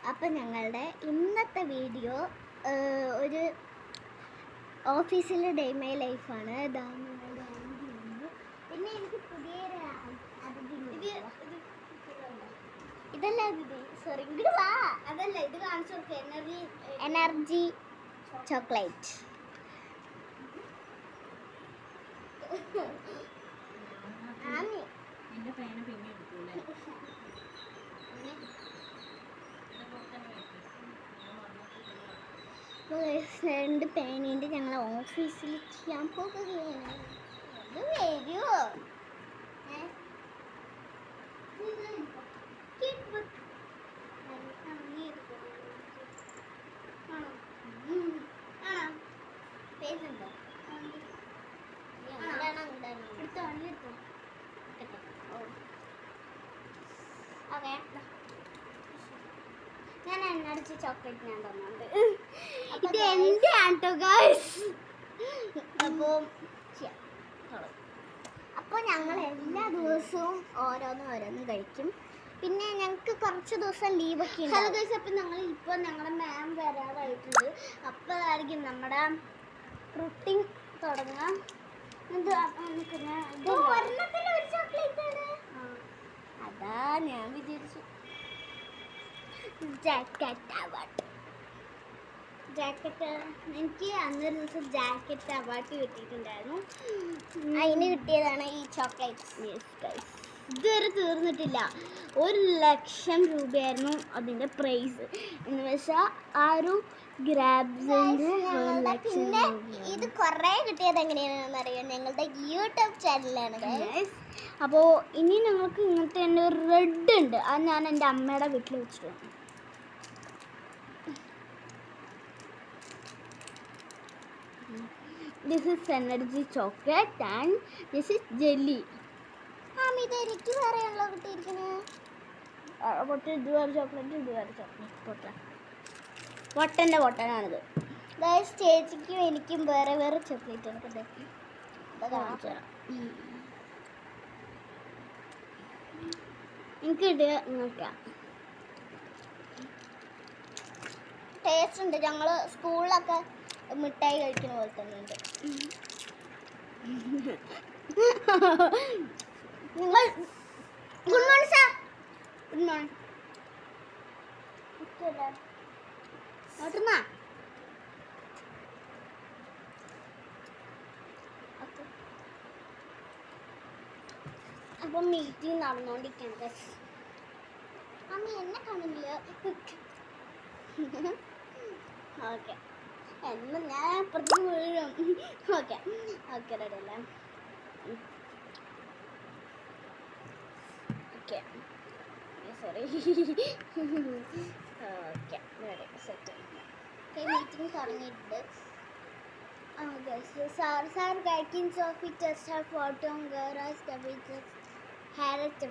അപ്പം ഞങ്ങളുടെ ഇന്നത്തെ വീഡിയോ ഒരു ഓഫീസിലെ ഡേ മൈ ലൈഫാണ്. പിന്നെ എനിക്ക് പുതിയൊരു ഇതല്ല അതിഥി, സോറി, ഇങ്ങോട്ട് വാ. അതല്ല, ഇത് കാണിച്ചു കൊടുക്കുക. Energy chocolate. രണ്ട് പേനയുണ്ട്. ഞങ്ങൾ ഓഫീസിൽ ചെയ്യാൻ പോകുകയാണ്. അത് വരുമോ? പേജുണ്ടോ? ഓക്കെ, ഞാൻ എനർജി ചോക്ലേറ്റ് ഞാൻ തന്നുണ്ട്. ഇത് എൻ്റെ ആട്ടോ ഗൈസ്. അപ്പോൾ ഞങ്ങൾ എല്ലാ ദിവസവും ഓരോന്നും കഴിക്കും. പിന്നെ ഞങ്ങൾക്ക് കുറച്ച് ദിവസം ലീവൊക്കെ ഉണ്ട്. ഹലോ ഗൈസ്, അപ്പം ഞങ്ങളുടെ മാം വരാറായിട്ടുണ്ട്. അപ്പോഴായിരിക്കും നമ്മുടെ റൂട്ടിങ് തുടങ്ങാം. അതാ ഞാൻ വിചാരിച്ചു. ജാക്കറ്റ് എനിക്ക് അന്നൊരു ദിവസം ജാക്കറ്റ് അവാർഡ് കിട്ടിയിട്ടുണ്ടായിരുന്നു. അതിന് കിട്ടിയതാണ് ഈ ചോക്ലേറ്റ്സ്. ഇതുവരെ തീർന്നിട്ടില്ല. 1,00,000 രൂപയായിരുന്നു അതിൻ്റെ പ്രൈസ്. എന്ന് വെച്ചാൽ ആ ഒരു ഗ്രാബ്സിൻ്റെ 1,00,000. ഇത് കുറേ കിട്ടിയത് എങ്ങനെയാണെന്ന് അറിയാം, ഞങ്ങളുടെ യൂട്യൂബ് ചാനലാണ്. അപ്പോൾ ഇനി ഞങ്ങൾക്ക് ഇങ്ങനത്തെ തന്നെ ഒരു റെഡ് ഉണ്ട്. അത് ഞാൻ എൻ്റെ അമ്മയുടെ വീട്ടിൽ വെച്ചിട്ട് വന്നു. This is energy chocolate and this is jelly. ഇത് എനിക്ക് വേറെയാണല്ലോ കിട്ടിയിരിക്കുന്നത്. ഇത് വേറെ ചോക്ലേറ്റ്, ഇത് വേറെ ചോക്ലേറ്റ്. പൊട്ടൻ്റെ പൊട്ടനാണിത്. അതായത് ചേച്ചിക്കും എനിക്കും വേറെ വേറെ ചോക്ലേറ്റ് ആണ്. കാണിച്ചു തരാം. എനിക്ക് കിട്ടിയ നോക്കാം. ടേസ്റ്റ് ഉണ്ട്. ഞങ്ങൾ സ്കൂളിലൊക്കെ മിഠായി കഴിക്കുന്ന പോലെ തന്നെ ഉണ്ട്. നിങ്ങൾ good morning sir. Good morning. ഓട്ടുന്നാ അപ്പം മീറ്റിംഗ് നടന്നുകൊണ്ടിരിക്കുകയാണ്. അമ്മ എന്നെ കാണുന്നില്ല. ഓക്കെ, എന്ന് ഞാൻ അപ്പുറത്തേക്ക് വീഴും. ഓക്കെ ഓക്കെ, റെഡി അല്ലേ? Okay, sorry. Okay, ready, set. Okay, meeting തുടങ്ങിയിട്ടുണ്ട്. സാർ ഗൈക്കിംഗ് സോഫി ടെസ്റ്റ് ഹാർ ഫോട്ടോ ഗറാസ് ഡബിൾസ് ഹാരറ്റ്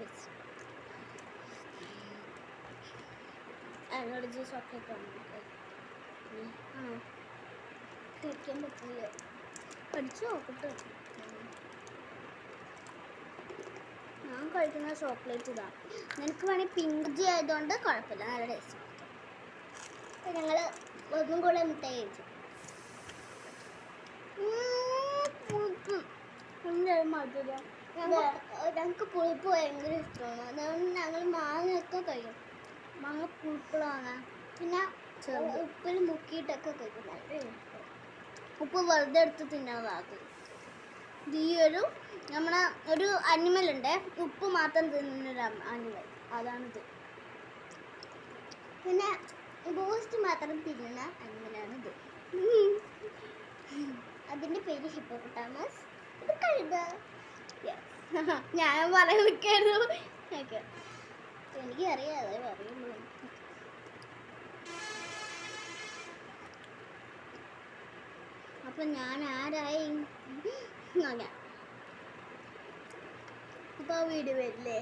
എനർജി ചോക്ലേറ്റ് ആണ്. കഴിക്കാൻ പറ്റില്ല. പഠിച്ചു നോക്കട്ടെ. ഞാൻ കഴിക്കുന്ന ചോക്ലേറ്റ് ഇതാണ്. നിനക്ക് വേണമെങ്കിൽ പിങ്ക് ജി ആയതുകൊണ്ട് കുഴപ്പമില്ല, നല്ല ടേസ്റ്റ്. ഞങ്ങൾ ഒന്നും കൂടെ മിഠായി കഴിച്ചു. മധുരം ഞങ്ങൾക്ക് പുളിപ്പ് ഭയങ്കര ഇഷ്ടമാണ്. അതുകൊണ്ട് ഞങ്ങൾ മാങ്ങയൊക്കെ കഴിക്കും. മാങ്ങ പുളിപ്പുളാണ്. പിന്നെ ഉപ്പിൽ മുക്കിയിട്ടൊക്കെ കഴിക്കും. ഉപ്പ് വെറുതെ എടുത്ത് തിന്നാതാക്കും. ഈ നമ്മളെ ഒരു അനിമൽ ഉണ്ട്, ഉപ്പ് മാത്രം തിന്നുന്നൊരു അനിമൽ, അതാണിത്. പിന്നെ ബൂസ്റ്റ് മാത്രം തിന്നുന്ന അനിമലാണിത്. അതിൻ്റെ പേര് ഹിപ്പോപ്പൊട്ടാമസ്. ഇത് കഴുത. ഞാൻ പറയാൻ നിൽക്കായിരുന്നു. ഓക്കെ, എനിക്കറിയാം, അതെ പറയുള്ളൂ. അപ്പം ഞാൻ ആരായി നോക്കാം. ഇപ്പോൾ വീഡിയോ വരില്ലേ?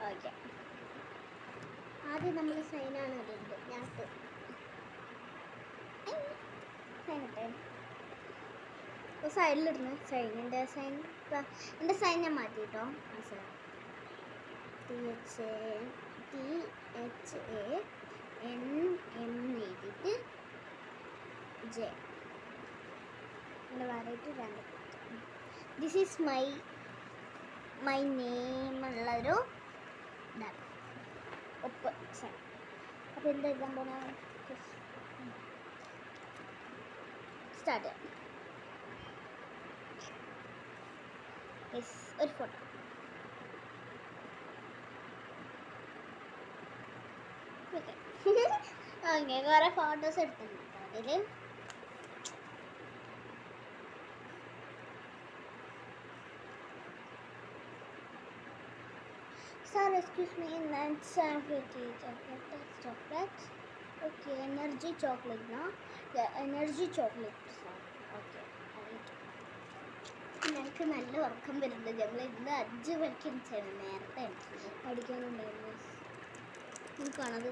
ഓക്കെ, ആദ്യം നമ്മൾ സൈനാണ് ഇടുന്നത്. ഞാൻ സൈനിട്ടെ സൈഡിലിടുന്നു സൈൻ എൻ്റെ സൈൻ ഞാൻ മാറ്റി കേട്ടോ THANM എഴുതിയിട്ട് ജെ എൻ്റെ വരയിട്ട് രണ്ട് ദിസ് ഈസ് മൈ നെയിം ഉള്ളൊരു ഇതാണ് ഒപ്പ് സൈൻ. അപ്പോൾ എന്താ എഴുതാൻ പോണ സ്റ്റാർട്ട് ചെയ്യാം. ഒരു ഫോട്ടോ ഓക്കെ ഓക്കെ കുറേ ഫോട്ടോസ് എടുത്തിട്ടുണ്ട് അതിൽ Sir, excuse me, that's chocolate. Okay, energy chocolate, no? Yeah, energy chocolate, sir. Okay, ഞങ്ങൾക്ക് നല്ല ഉറക്കം വരുന്നത് ഞങ്ങൾ ഇന്ന് 5 മണിക്ക് എണിച്ചാണ് നേരത്തെ പഠിക്കാനുണ്ടായിരുന്നു. നിങ്ങൾക്കാണത്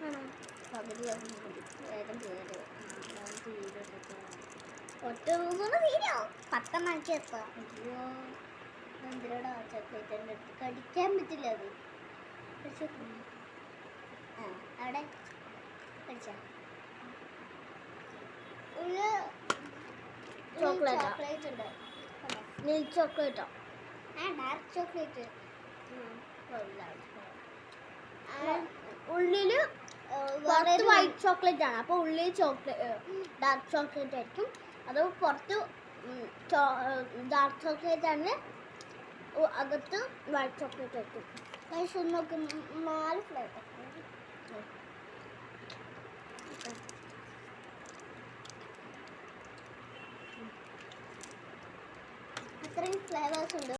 ആണോ പകുതി വേഗം ചെയ്തത് ഒറ്റ ദിവസം തീരോ 10 മണിക്ക് എത്താം. അയ്യോ എന്തിനാടാ ചോക്ലേറ്റ് എൻ്റെ അടുത്ത് കടിക്കാൻ പറ്റില്ല അത് അവിടെ കടിച്ച ചോക്ലേറ്റ് ഉണ്ട് മിൽക്ക് ചോക്ലേറ്റോ ഡാർക്ക് ചോക്ലേറ്റ് ഉള്ളില് പുറത്ത് വൈറ്റ് ചോക്ലേറ്റ് ആണ് അപ്പോൾ ഉള്ളിൽ ഡാർക്ക് ചോക്ലേറ്റ് ആയിരിക്കും. അത് പുറത്ത് ഡാർക്ക് ചോക്ലേറ്റ് ആണ് അകത്ത് വൈറ്റ് ചോക്ലേറ്റ് ആയിരിക്കും. പക്ഷെ നോക്കും 4 ഫ്ലേവർ അത്രയും ഫ്ലേവേഴ്സ് ഉണ്ട്.